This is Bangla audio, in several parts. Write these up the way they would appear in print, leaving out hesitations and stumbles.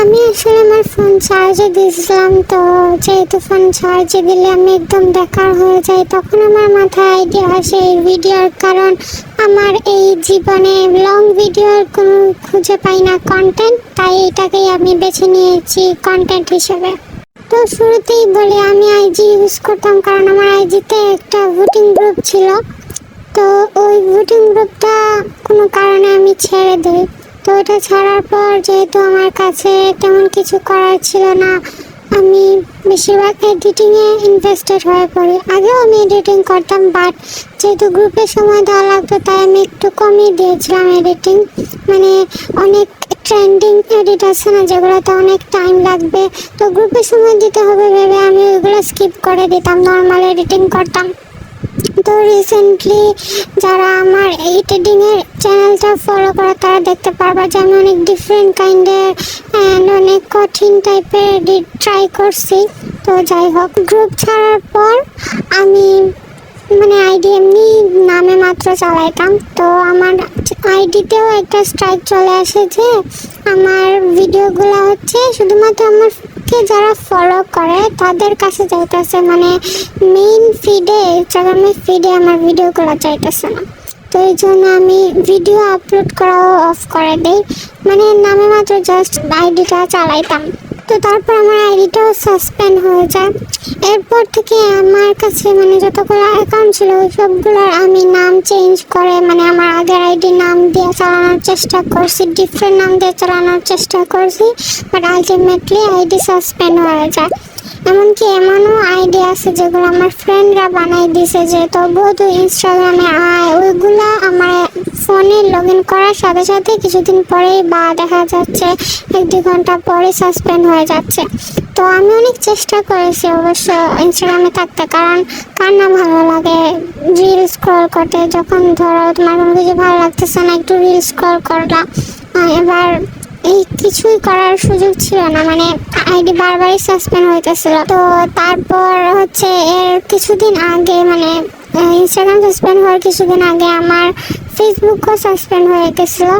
আমি আসলে আমার ফোন চার্জে দিয়েছিলাম, তো যেহেতু ফোন চার্জে দিলে আমি একদম বেকার হয়ে যাই, তখন আমার মাথায় আইডিয়া আসে এই ভিডিওর। কারণ আমার এই জীবনে লং ভিডিওর কোনো খুঁজে পাই না কন্টেন্ট, তাই এটাকেই আমি বেছে নিয়েছি কন্টেন্ট হিসেবে। তো শুরুতেই বলি, আমি আইজি ইউজ করতাম কারণ আমার আইজিতে একটা ভোটিং গ্রুপ ছিল। তো ওই ভোটিং গ্রুপটা কোনো কারণে আমি ছেড়ে দিই। তো এটা ছাড়ার পর যেহেতু আমার কাছে তেমন কিছু করার ছিল না, আমি বেশিরভাগ এডিটিংয়ে ইনভেস্টেড হয়ে পড়ি। আগেও আমি এডিটিং করতাম, বাট যেহেতু গ্রুপে সময় দেওয়া লাগতো তাই আমি একটু কমিয়ে দিয়েছিলাম এডিটিং। মানে অনেক ট্রেন্ডিং এডিট আছে না, যেগুলোতে অনেক টাইম লাগবে, তো গ্রুপে সময় দিতে হবে ভেবে আমি ওইগুলো স্কিপ করে দিতাম, নর্মাল এডিটিং করতাম। তো রিসেন্টলি যারা আমার এডিটিংয়ের চ্যানেলটা ফলো করে তারা দেখতে পারবা যে আমি অনেক ডিফারেন্ট কাইন্ডের অ্যান্ড অনেক কঠিন টাইপের এডিট ট্রাই করছি। তো যাই হোক, গ্রুপ ছাড়ার পর আমি আইডি এমনি নামে মাত্র চালাইতাম। তো আমার আইডিতেও একটা স্ট্রাইক চলে আসে যে আমার ভিডিওগুলো হচ্ছে শুধুমাত্র আমাকে যারা ফলো করে তাদের কাছে যাইতেছে, মেইন ফিডে, ইনস্টাগ্রামের ফিডে আমার ভিডিওগুলো চাইতেছে না। তো এই জন্য আমি ভিডিও আপলোড করাও অফ করে দিই, নামে মাত্র জাস্ট আইডিটা চালাইতাম। তো তারপর আমার আইডিটাও সাসপেন্ড হয়ে যায়। এরপর থেকে আমার কাছে যতগুলো অ্যাকাউন্ট ছিল ওই সবগুলোর আমি নাম চেঞ্জ করে আমার আগের আইডি নাম দিয়ে চালানোর চেষ্টা করছি, ডিফারেন্ট নাম দিয়ে চালানোর চেষ্টা করছি, বাট আলটিমেটলি আইডি সাসপেন্ড হয়ে যায়। এমনকি এমনও আইডি আছে যেগুলো আমার ফ্রেন্ডরা বানাই দিছে, যে তবুও তো ইনস্টাগ্রামে ওইগুলো আমার ফোনে লগ ইন করার সাথে সাথে কিছুদিন পরেই বা দেখা যাচ্ছে 1-2 ঘন্টা পরে সাসপেন্ড হয়ে যাচ্ছে। তো আমি অনেক চেষ্টা করেছি অবশ্য ইনস্টাগ্রামে থাকতে, কারণ কার না ভালো লাগে রিল স্ক্রল করতে। যখন ধরো তোমার কোনো কিছু ভালো লাগতেছে না, একটু রিল স্ক্রল করলাম, এবার এই কিছুই করার সুযোগ ছিল না, আইডি বারবারই সাসপেন্ড হইতেছিল। তো তারপর হচ্ছে এর কিছুদিন আগে ইনস্টাগ্রাম সাসপেন্ড হওয়ার কিছুদিন আগে আমার ফেসবুকও সাসপেন্ড হয়ে গেছিলো।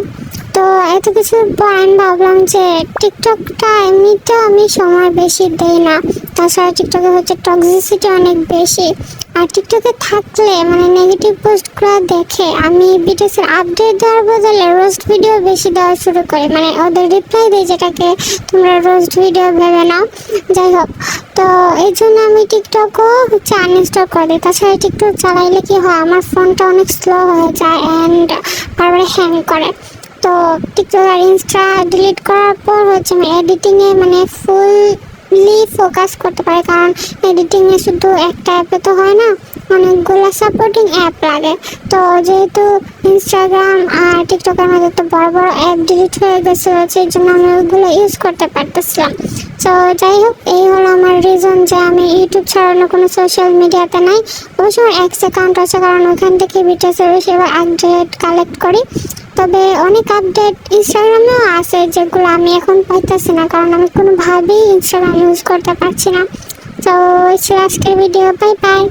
তো এত কিছুর পর আমি ভাবলাম যে টিকটকটা এমনিতেও আমি সময় বেশি দেই না, তাছাড়া টিকটকে হচ্ছে টক্সিসিটি অনেক বেশি। আর টিকটকে থাকলে নেগেটিভ পোস্টগুলো দেখে আমি বিটিএসের আপডেট দেওয়ার বদলে রোস্ট ভিডিও বেশি দেওয়া শুরু করি, ওদের রিপ্লাই দিই, যেটাকে তোমরা রোস্ট ভিডিও ভেবে নাও। যাই হোক, তো এই জন্য আমি টিকটকও হচ্ছে আনইনস্টল করে দিই। তাছাড়া টিকটক চালাইলে কি হয়, আমার ফোনটা অনেক স্লো হয়ে যায় অ্যান্ড বারবার হ্যাং করে। তো টিকটক আর ইনস্টা ডিলিট করার পর হচ্ছে আমি এডিটিংয়ে ফুললি ফোকাস করতে পারি, কারণ এডিটিংয়ে শুধু একটা অ্যাপে তো হয় না, অনেকগুলো সাপোর্টিং অ্যাপ লাগে। তো যেহেতু ইনস্টাগ্রাম আর টিকটকের মধ্যে তো বড় বড় অ্যাপ ডিলিট হয়ে গেছিলো, সেই জন্য আমি ওইগুলো ইউজ করতে পারতেছিলাম। তো যাই হোক, এই হলো আমার রিজন যে আমি ইউটিউব ছাড়ানো কোনো সোশ্যাল মিডিয়াতে নাই। অবশ্য আমার এক্স অ্যাকাউন্ট আছে, কারণ ওখান থেকে বিটিএসের বেশিরভাগ আপডেট কালেক্ট করি। তবে অনেক আপডেট ইনস্টাগ্রামেও আছে যেগুলো আমি এখন পাইতেছি না, কারণ আমি কোনোভাবেই ইনস্টাগ্রাম ইউজ করতে পারছি না। তো আজকের ভিডিও, বাই বাই।